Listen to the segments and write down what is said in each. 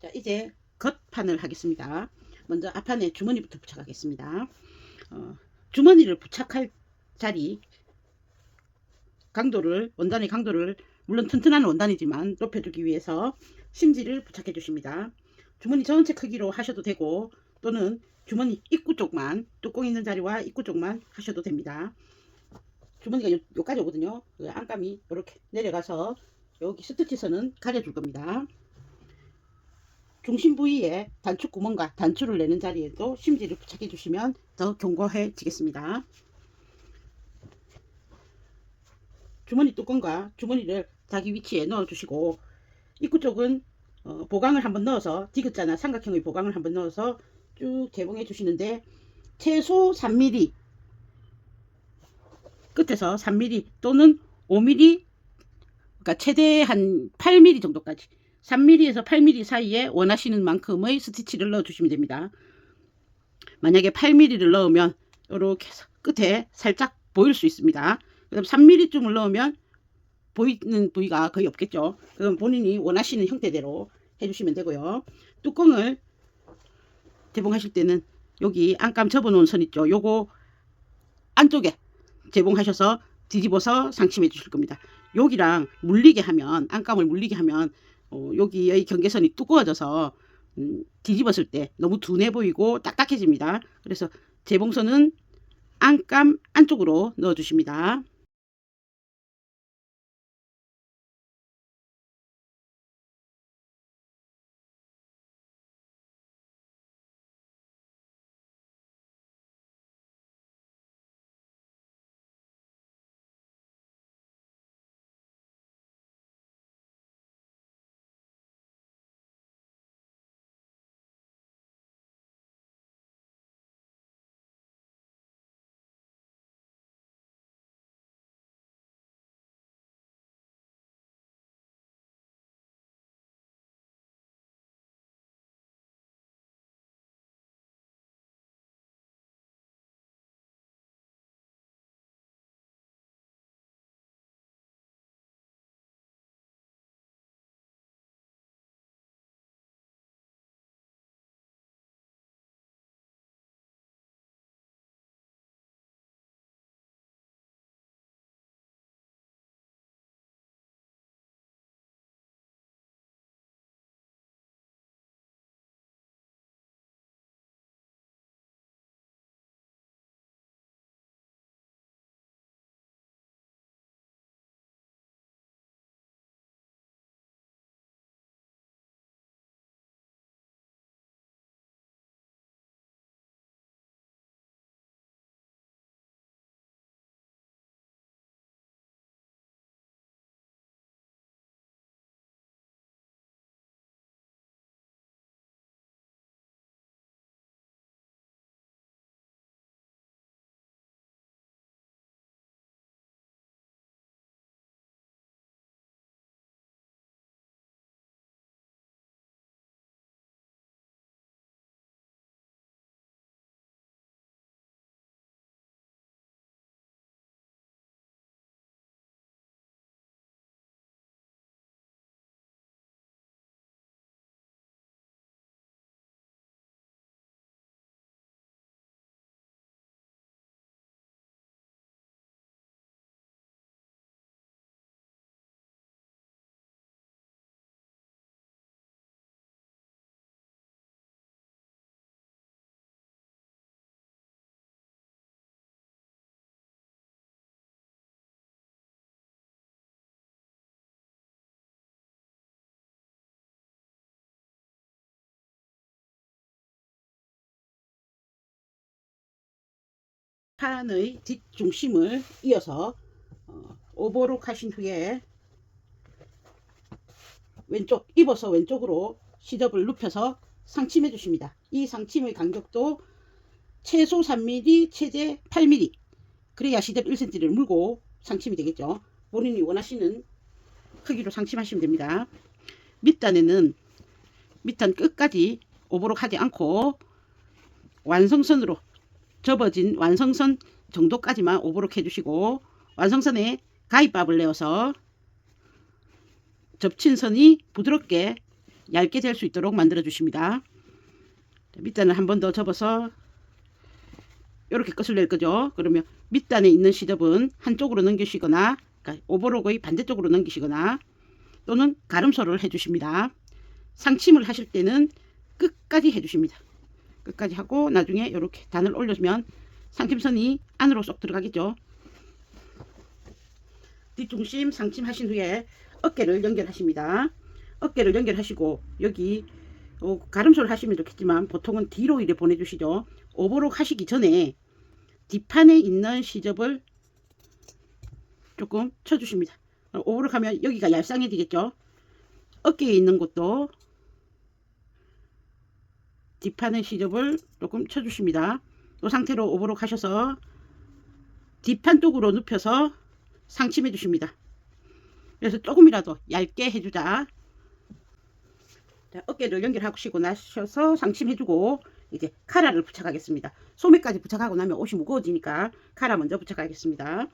자, 이제 겉판을 하겠습니다. 먼저 앞판에 주머니부터 부착하겠습니다. 주머니를 부착할 자리 강도를, 원단의 강도를 물론 튼튼한 원단이지만 높여주기 위해서 심지를 부착해 주십니다. 주머니 전체 크기로 하셔도 되고 또는 주머니 입구 쪽만, 뚜껑 있는 자리와 입구 쪽만 하셔도 됩니다. 주머니가 여기까지 오거든요. 그 안감이 이렇게 내려가서 여기 스티치선은 가려줄 겁니다. 중심 부위에 단추 구멍과 단추를 내는 자리에도 심지를 부착해 주시면 더 견고해지겠습니다. 주머니 뚜껑과 주머니를 자기 위치에 넣어 주시고 입구 쪽은 보강을 한번 넣어서 디귿자나 삼각형의 보강을 한번 넣어서 쭉 개봉해 주시는데 최소 3mm 끝에서 3mm 또는 5mm, 그러니까 최대 한 8mm 정도까지 3mm에서 8mm 사이에 원하시는 만큼의 스티치를 넣어 주시면 됩니다. 만약에 8mm를 넣으면 이렇게 끝에 살짝 보일 수 있습니다. 그다음 3mm쯤을 넣으면 보이는 부위가 거의 없겠죠. 그럼 본인이 원하시는 형태대로 해주시면 되고요. 뚜껑을 재봉하실 때는 여기 안감 접어놓은 선 있죠. 요거 안쪽에 재봉하셔서 뒤집어서 상침해 주실 겁니다. 여기랑 물리게 하면, 안감을 물리게 하면 여기의 경계선이 두꺼워져서 뒤집었을 때 너무 둔해 보이고 딱딱해집니다. 그래서 재봉선은 안감 안쪽으로 넣어 주십니다. 판의 뒷중심을 이어서 오버록 하신 후에 왼쪽 입어서 왼쪽으로 시접을 눕혀서 상침해 주십니다. 이 상침의 간격도 최소 3mm, 최대 8mm, 그래야 시접 1cm를 물고 상침이 되겠죠. 본인이 원하시는 크기로 상침하시면 됩니다. 밑단에는 밑단 끝까지 오버록 하지 않고 완성선으로 접어진 완성선 정도까지만 오버록 해주시고 완성선에 가위밥을 내어서 접친 선이 부드럽게 얇게 될 수 있도록 만들어 주십니다. 밑단을 한 번 더 접어서 이렇게 끝을 낼 거죠. 그러면 밑단에 있는 시접은 한쪽으로 넘기시거나, 그러니까 오버록의 반대쪽으로 넘기시거나, 또는 가름소를 해주십니다. 상침을 하실 때는 끝까지 해주십니다. 끝까지 하고 나중에 이렇게 단을 올려주면 상침선이 안으로 쏙 들어가겠죠. 뒷중심 상침하신 후에 어깨를 연결하십니다. 어깨를 연결하시고 여기 가름소를 하시면 좋겠지만 보통은 뒤로 이래 보내주시죠. 오버록 하시기 전에 뒷판에 있는 시접을 조금 쳐주십니다. 오버록 하면 여기가 얄쌍해지겠죠. 어깨에 있는 곳도 뒷판의 시접을 조금 쳐주십니다. 이 상태로 오버록 하셔서 뒷판 쪽으로 눕혀서 상침해 주십니다. 그래서 조금이라도 얇게 해주자. 자, 어깨를 연결하시고 나셔서 상침해주고 이제 카라를 부착하겠습니다. 소매까지 부착하고 나면 옷이 무거워지니까 카라 먼저 부착하겠습니다.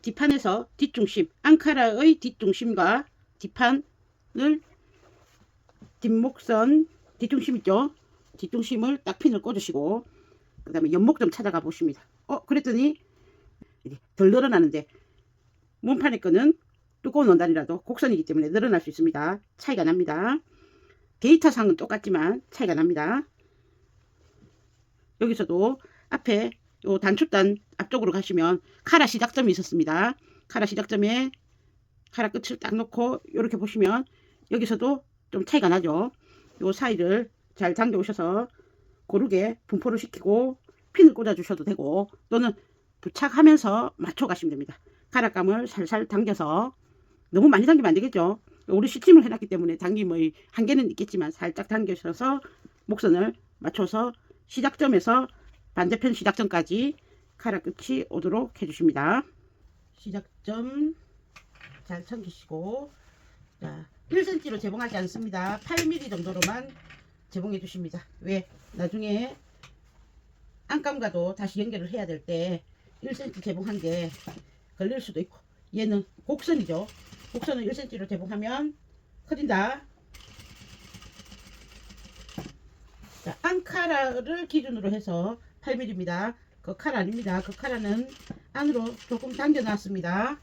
뒷판에서 뒷중심, 앙카라의 뒷중심과 뒷판을 뒷목선 뒷중심 있죠? 뒷중심을 딱 핀을 꽂으시고 그 다음에 연목 좀 찾아가 보십니다. 그랬더니 덜 늘어나는데 몸판의 거는 두꺼운 원단이라도 곡선이기 때문에 늘어날 수 있습니다. 차이가 납니다. 데이터상은 똑같지만 차이가 납니다. 여기서도 앞에 요 단축단 앞쪽으로 가시면 카라 시작점이 있었습니다. 카라 시작점에 카라 끝을 딱 놓고 이렇게 보시면 여기서도 좀 차이가 나죠. 요 사이를 잘 당겨 오셔서 고르게 분포를 시키고 핀을 꽂아 주셔도 되고 또는 부착하면서 맞춰 가시면 됩니다. 카라감을 살살 당겨서 너무 많이 당기면 안 되겠죠. 우리 시침을 해놨기 때문에 당김의 한계는 있겠지만 살짝 당겨셔서 목선을 맞춰서 시작점에서 반대편 시작점까지 카라 끝이 오도록 해주십니다. 시작점 잘 챙기시고, 자, 1cm로 재봉하지 않습니다. 8mm 정도로만 재봉해 주십니다. 왜? 나중에 안감과도 다시 연결을 해야 될 때 1cm 재봉한 게 걸릴 수도 있고, 얘는 곡선이죠. 곡선은 1cm로 재봉하면 커진다. 자, 안카라를 기준으로 해서 8mm입니다. 그 카라 아닙니다. 그 카라는 안으로 조금 당겨 놨습니다.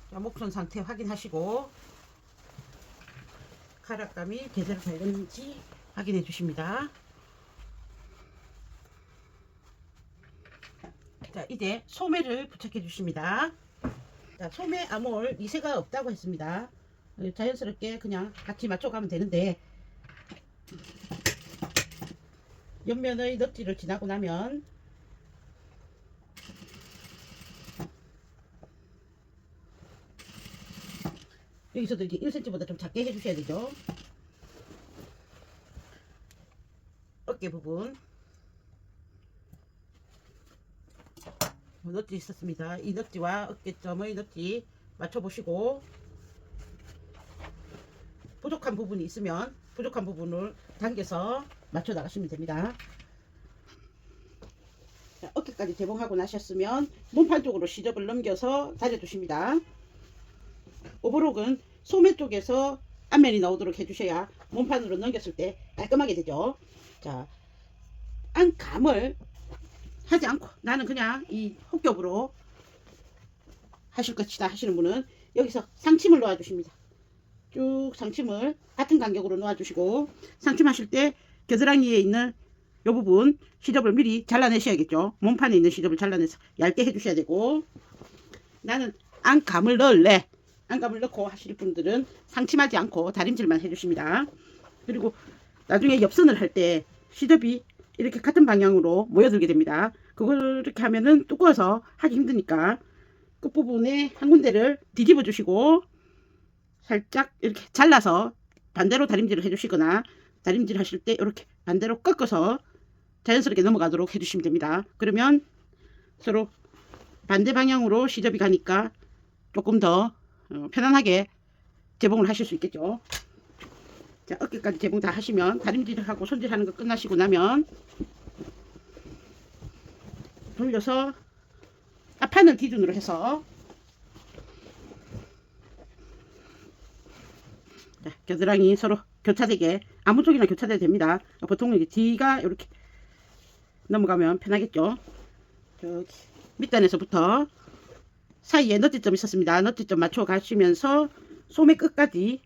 자, 목선 상태 확인하시고 카라감이 제대로 달렸는지 확인해 주십니다. 자, 이제 소매를 부착해 주십니다. 자, 소매 아몰 이새가 없다고 했습니다. 자연스럽게 그냥 같이 맞춰가면 되는데 옆면의 넛지를 지나고 나면 여기서도 이제 1cm보다 좀 작게 해주셔야 되죠. 어깨 부분 넛지 있었습니다. 이 넛지와 어깨점의 넛지 맞춰보시고 부족한 부분이 있으면 부족한 부분을 당겨서 맞춰 나가시면 됩니다. 자, 어깨까지 재봉하고 나셨으면 몸판 쪽으로 시접을 넘겨서 다려주십니다. 오버록은 소매 쪽에서 앞면이 나오도록 해주셔야 몸판으로 넘겼을 때 깔끔하게 되죠. 자, 안감을 하지 않고 나는 그냥 이 혹겹으로 하실 것이다 하시는 분은 여기서 상침을 놓아 주십니다. 쭉 상침을 같은 간격으로 놓아 주시고 상침하실 때 겨드랑이에 있는 이 부분 시접을 미리 잘라내셔야겠죠. 몸판에 있는 시접을 잘라내서 얇게 해주셔야 되고, 나는 안감을 넣을래, 안감을 넣고 하실 분들은 상침하지 않고 다림질만 해주십니다. 그리고 나중에 옆선을 할 때 시접이 이렇게 같은 방향으로 모여들게 됩니다. 그걸 이렇게 하면은 두꺼워서 하기 힘드니까 끝부분에 한 군데를 뒤집어 주시고 살짝 이렇게 잘라서 반대로 다림질을 해주시거나 다림질 하실 때 이렇게 반대로 꺾어서 자연스럽게 넘어가도록 해주시면 됩니다. 그러면 서로 반대 방향으로 시접이 가니까 조금 더 편안하게 재봉을 하실 수 있겠죠. 자, 어깨까지 재봉 다 하시면 다림질하고 손질하는 거 끝나시고 나면 돌려서 앞판을 기준으로 해서 자, 겨드랑이 서로 교차되게 아무 쪽이나 교차돼도 됩니다. 보통 이제 뒤가 이렇게 넘어가면 편하겠죠. 저기 밑단에서부터 사이에 너티점 있었습니다. 너티점 맞춰 가시면서 소매 끝까지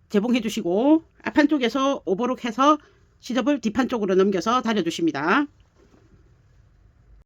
재봉해 주시고 앞판 쪽에서 오버록 해서 시접을 뒷판 쪽으로 넘겨서 다려 주십니다.